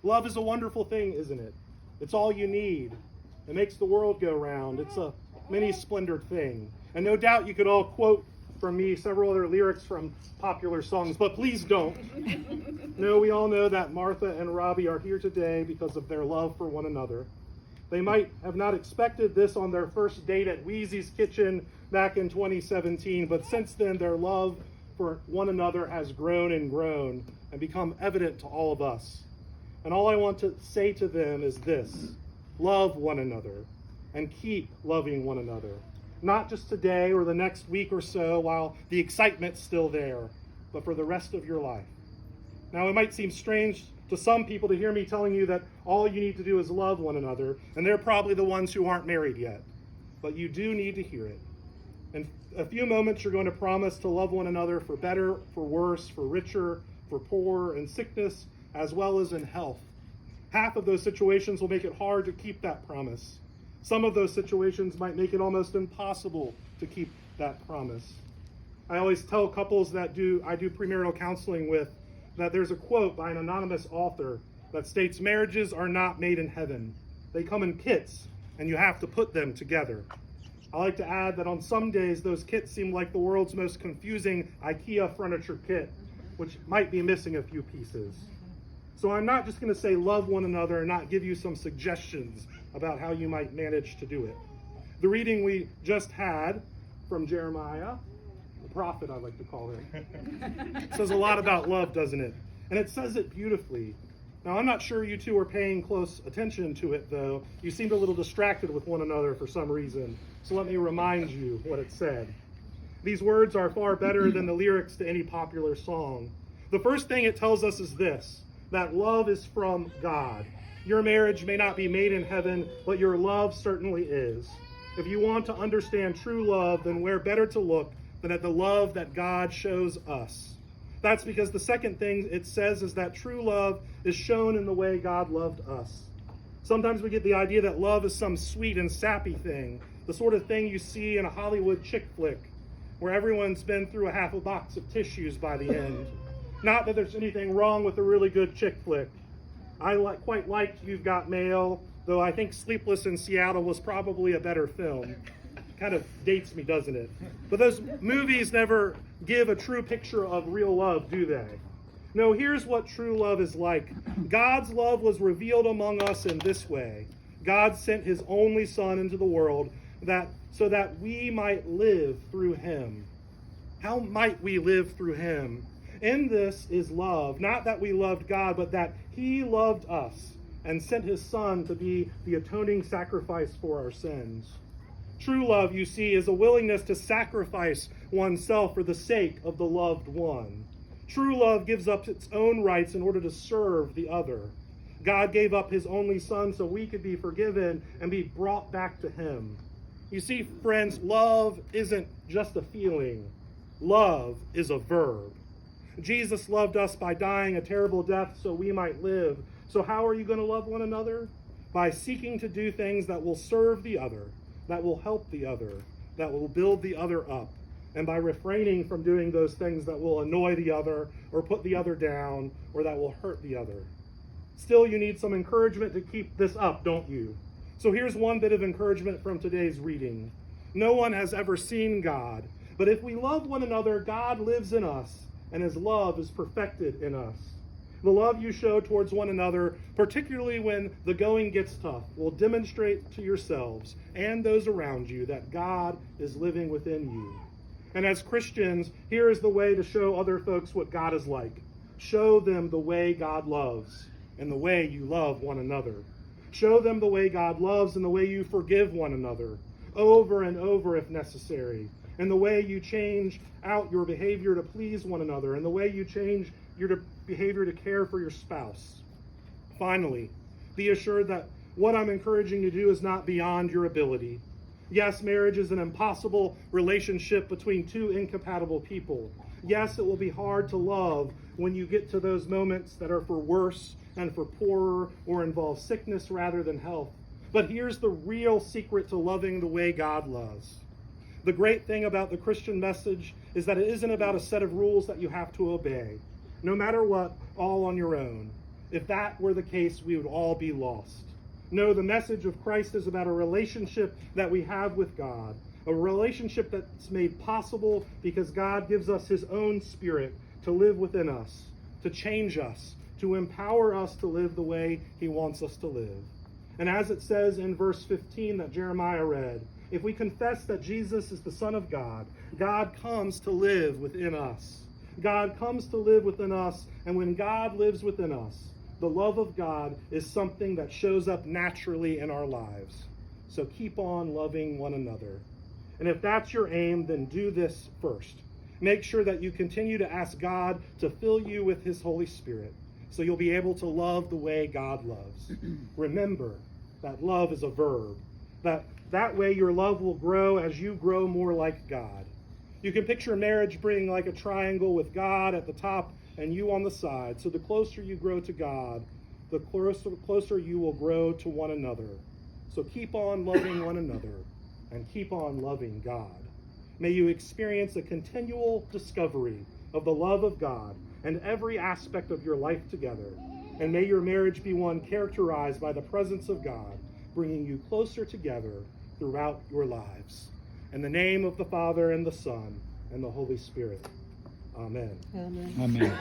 Love is a wonderful thing, isn't it? It's all you need. It makes the world go round. It's a many splendored thing. And no doubt you could all quote from me several other lyrics from popular songs, but please don't. No, we all know that Martha and Robby are here today because of their love for one another. They might have not expected this on their first date at Wheezy's Kitchen back in 2017, but since then their love for one another has grown and become evident to all of us. And all I want to say to them is this: love one another and keep loving one another. Not just today or the next week or so while the excitement's still there, but for the rest of your life. Now, it might seem strange to some people to hear me telling you that all you need to do is love one another, and they're probably the ones who aren't married yet. But you do need to hear it. In a few moments, you're going to promise to love one another for better, for worse, for richer, for poorer, in sickness, as well as in health. Half of those situations will make it hard to keep that promise. Some of those situations might make it almost impossible to keep that promise. I always tell couples that I do premarital counseling with that there's a quote by an anonymous author that states, "Marriages are not made in heaven. They come in kits, and you have to put them together." I like to add that on some days, those kits seem like the world's most confusing IKEA furniture kit, which might be missing a few pieces. So I'm not just going to say love one another and not give you some suggestions about how you might manage to do it. The reading we just had from Jeremiah, the prophet I like to call him, says a lot about love, doesn't it? And it says it beautifully. Now, I'm not sure you two are paying close attention to it, though. You seemed a little distracted with one another for some reason. So let me remind you what it said. These words are far better than the lyrics to any popular song. The first thing it tells us is this: that love is from God. Your marriage may not be made in heaven, but your love certainly is. If you want to understand true love, then where better to look than at the love that God shows us? That's because the second thing it says is that true love is shown in the way God loved us. Sometimes we get the idea that love is some sweet and sappy thing, the sort of thing you see in a Hollywood chick flick, where everyone's been through a half a box of tissues by the end. Not that there's anything wrong with a really good chick flick. I quite liked You've Got Mail, though I think Sleepless in Seattle was probably a better film. Kind of dates me, doesn't it? But those movies never give a true picture of real love, do they? No, here's what true love is like. God's love was revealed among us in this way. God sent his only Son into the world so that we might live through him. How might we live through him? In this is love, not that we loved God, but that he loved us and sent his Son to be the atoning sacrifice for our sins. True love, you see, is a willingness to sacrifice oneself for the sake of the loved one. True love gives up its own rights in order to serve the other. God gave up his only Son so we could be forgiven and be brought back to him. You see, friends, love isn't just a feeling. Love is a verb. Jesus loved us by dying a terrible death so we might live. So how are you going to love one another? By seeking to do things that will serve the other, that will help the other, that will build the other up, and by refraining from doing those things that will annoy the other or put the other down or that will hurt the other. Still, you need some encouragement to keep this up, don't you? So here's one bit of encouragement from today's reading. No one has ever seen God, but if we love one another, God lives in us, and his love is perfected in us. The love you show towards one another, particularly when the going gets tough, will demonstrate to yourselves and those around you that God is living within you. And as Christians, here is the way to show other folks what God is like. Show them the way God loves and the way you love one another. Show them the way God loves and the way you forgive one another, over and over if necessary, and the way you change out your behavior to please one another, and the way you change your behavior to care for your spouse. Finally, be assured that what I'm encouraging you to do is not beyond your ability. Yes, marriage is an impossible relationship between two incompatible people. Yes, it will be hard to love when you get to those moments that are for worse and for poorer or involve sickness rather than health. But here's the real secret to loving the way God loves. The great thing about the Christian message is that it isn't about a set of rules that you have to obey, no matter what, all on your own. If that were the case, we would all be lost. No, the message of Christ is about a relationship that we have with God, a relationship that's made possible because God gives us his own Spirit to live within us, to change us, to empower us to live the way he wants us to live. And as it says in verse 15 that Jeremiah read, if we confess that Jesus is the Son of God, God comes to live within us. God comes to live within us, and when God lives within us, the love of God is something that shows up naturally in our lives. So keep on loving one another. And if that's your aim, then do this first. Make sure that you continue to ask God to fill you with his Holy Spirit, so you'll be able to love the way God loves. Remember that love is a verb. That way your love will grow as you grow more like God. You can picture marriage being like a triangle with God at the top and you on the side. So the closer you grow to God, the closer you will grow to one another. So keep on loving one another and keep on loving God. May you experience a continual discovery of the love of God and every aspect of your life together. And may your marriage be one characterized by the presence of God, bringing you closer together throughout your lives. In the name of the Father, and the Son, and the Holy Spirit. Amen. Amen. Amen.